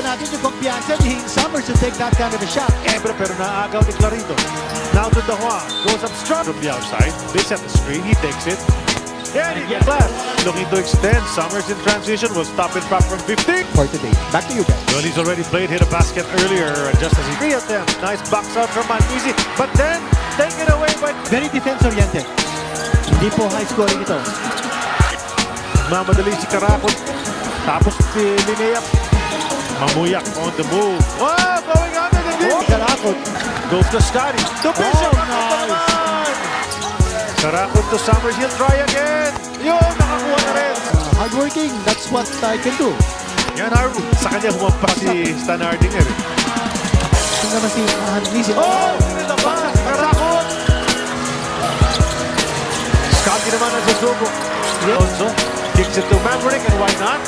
natin yung kumpiyansa ni Summers to take that kind of a shot. Ginebra pero naagaw ni Clarito. Now to Juan. Goes up strong from the outside. They set the screen. He takes it. And he gets left. Looking to extend. Summers in transition will stop it back from 15. For today. Back to you guys. Well, he's already played, hit a basket earlier, just as he three of them. Nice box out from Easy, but then taken away by Very defense-oriented. Hindi po high scoring ito. mamadali si Karakot. Tapos si Linnea. Mamuyak on the move. Oh, going under the knee. Karakot. Goes to Scotty. To Bishop. Nice. Karakot to Summers. He'll try again. Yun, nakakuha na rin. Hardworking. That's what I can do. Yan, Haru. Sa kanya humampa si Stan Hardinger. Ito naman si Hanlisi. Oh! Karakot! Scotty naman ang susubo. Alonso kicks it to Maverick, and why not?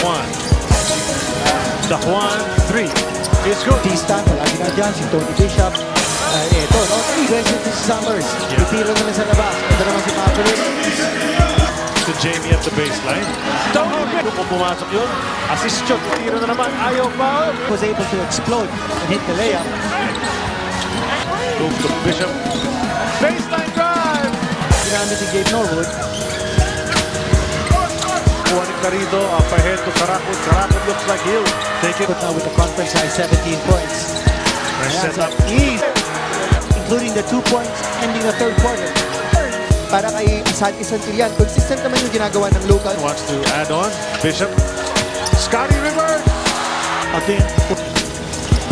Juan. The Juan 3 is good. T-Stan, palagi na dyan. Si Tony Bishop. Ito, no? Aggressive si Summers. Yeah. Itiro na lang sa labas. Ito naman si Maverick. To Jamie at the baseline. Kung pumasok yun, assist yun. Tiro na naman. Ayaw pa. Was able to explode and hit the layup. Goes to Bishop. Baseline drive. Ginamit si Gabe Norwood. Juan Clarito up ahead to Karakot. Karakot looks like he'll take it. But now with the conference high 17 points. Set up. Ease. Including the 2 points ending the third quarter. Para kay Asante Santillan, consistent naman yung ginagawa ng local. Wants to add on. Bishop. Scotty reverse. Again,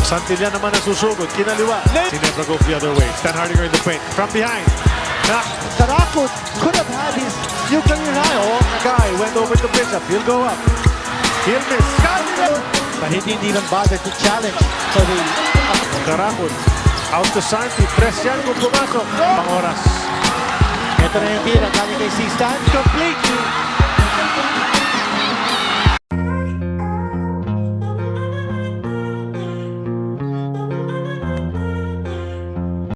Santillan naman ang susugod. Kinaliwa. Ginebra goes the other way. Stan Hardinger in the paint. From behind. Karakot could have had his nuclear high. Oh, guy went over to Bishop. He'll go up. He'll miss. Scotty! But he didn't even bother to challenge for the... Karakot. Out to Santi. Press yan kung pumasok. Pang oras. Ito na yung tira. Galing kay C-Stan. Completely